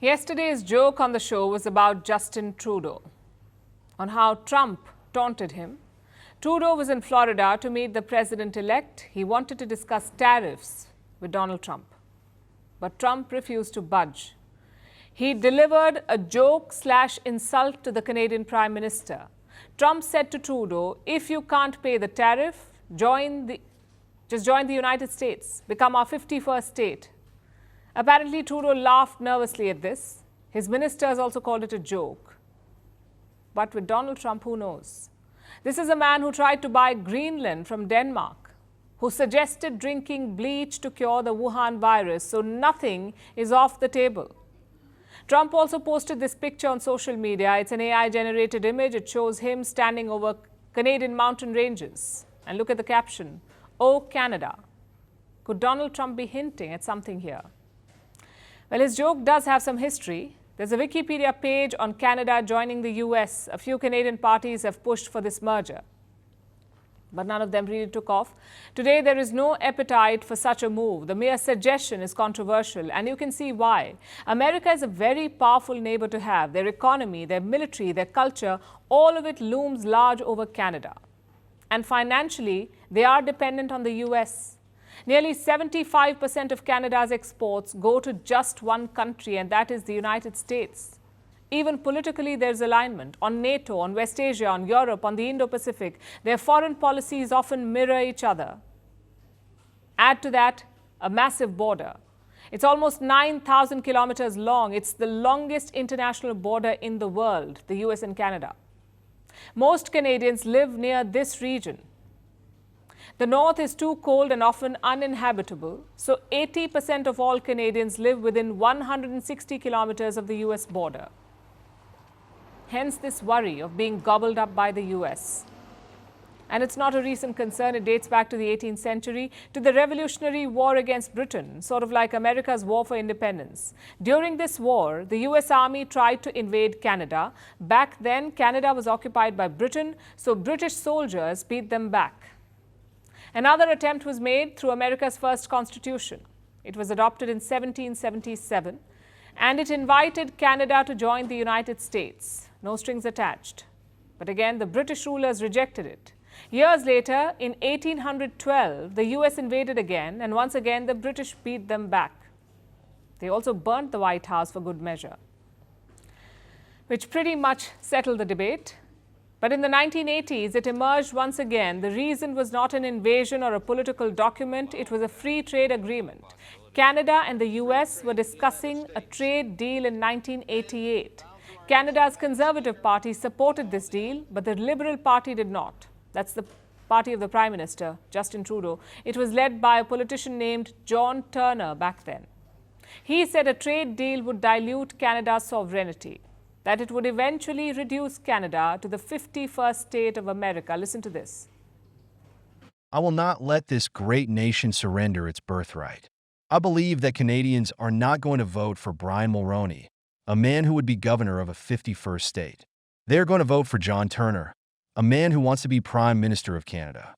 Yesterday's joke on the show was about Justin Trudeau, on how Trump taunted him. Trudeau was in Florida to meet the president-elect. He wanted to discuss tariffs with Donald Trump, but Trump refused to budge. He delivered a joke/insult to the Canadian Prime Minister. Trump said to Trudeau, if you can't pay the tariff, just join the United States, become our 51st state. Apparently, Trudeau laughed nervously at this. His ministers also called it a joke. But with Donald Trump, who knows? This is a man who tried to buy Greenland from Denmark, who suggested drinking bleach to cure the Wuhan virus, so nothing is off the table. Trump also posted this picture on social media. It's an AI-generated image. It shows him standing over Canadian mountain ranges. And look at the caption, "Oh, Canada." Could Donald Trump be hinting at something here? Well, his joke does have some history. There's a Wikipedia page on Canada joining the US. A few Canadian parties have pushed for this merger, but none of them really took off. Today, there is no appetite for such a move. The mere suggestion is controversial, and you can see why. America is a very powerful neighbor to have. Their economy, their military, their culture, all of it looms large over Canada. And financially, they are dependent on the US. Nearly 75% of Canada's exports go to just one country, and that is the United States. Even politically, there's alignment on NATO, on West Asia, on Europe, on the Indo-Pacific. Their foreign policies often mirror each other. Add to that a massive border. It's almost 9,000 kilometers long. It's the longest international border in the world, the US and Canada. Most Canadians live near this region. The north is too cold and often uninhabitable, so 80% of all Canadians live within 160 kilometers of the US border. Hence this worry of being gobbled up by the US. And it's not a recent concern. It dates back to the 18th century, to the Revolutionary War against Britain, sort of like America's war for independence. During this war, the US Army tried to invade Canada. Back then, Canada was occupied by Britain, so British soldiers beat them back. Another attempt was made through America's first constitution. It was adopted in 1777, and it invited Canada to join the United States. No strings attached. But again, the British rulers rejected it. Years later, in 1812, the US invaded again, and once again, the British beat them back. They also burnt the White House for good measure, which pretty much settled the debate. But in the 1980s, it emerged once again. The reason was not an invasion or a political document. It was a free trade agreement. Canada and the US were discussing a trade deal in 1988. Canada's Conservative Party supported this deal, but the Liberal Party did not. That's the party of the Prime Minister, Justin Trudeau. It was led by a politician named John Turner back then. He said a trade deal would dilute Canada's sovereignty, that it would eventually reduce Canada to the 51st state of America. Listen to this. I will not let this great nation surrender its birthright. I believe that Canadians are not going to vote for Brian Mulroney, a man who would be governor of a 51st state. They are going to vote for John Turner, a man who wants to be Prime Minister of Canada.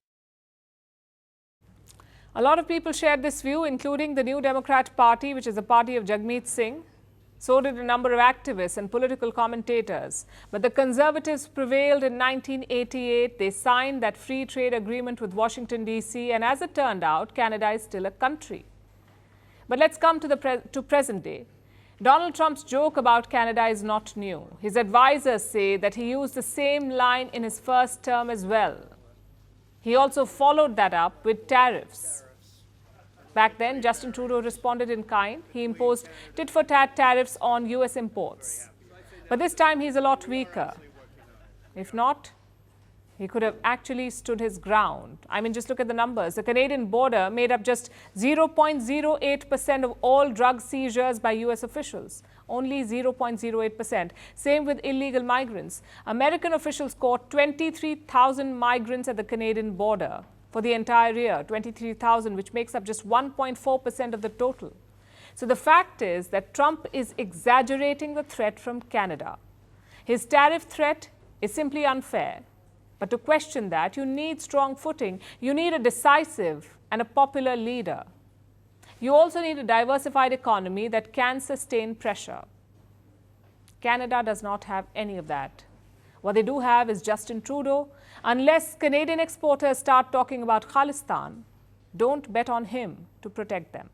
A lot of people shared this view, including the New Democrat Party, which is the party of Jagmeet Singh. So did a number of activists and political commentators. But the Conservatives prevailed in 1988. They signed that free trade agreement with Washington, D.C. And as it turned out, Canada is still a country. But let's come to present day. Donald Trump's joke about Canada is not new. His advisors say that he used the same line in his first term as well. He also followed that up with tariffs. Back then, Justin Trudeau responded in kind. He imposed tit-for-tat tariffs on US imports. But this time, he's a lot weaker. If not, he could have actually stood his ground. I mean, just look at the numbers. The Canadian border made up just 0.08% of all drug seizures by US officials. Only 0.08%. Same with illegal migrants. American officials caught 23,000 migrants at the Canadian border for the entire year, 23,000, which makes up just 1.4% of the total. So the fact is that Trump is exaggerating the threat from Canada. His tariff threat is simply unfair. But to question that, you need strong footing. You need a decisive and a popular leader. You also need a diversified economy that can sustain pressure. Canada does not have any of that. What they do have is Justin Trudeau. Unless Canadian exporters start talking about Khalistan, don't bet on him to protect them.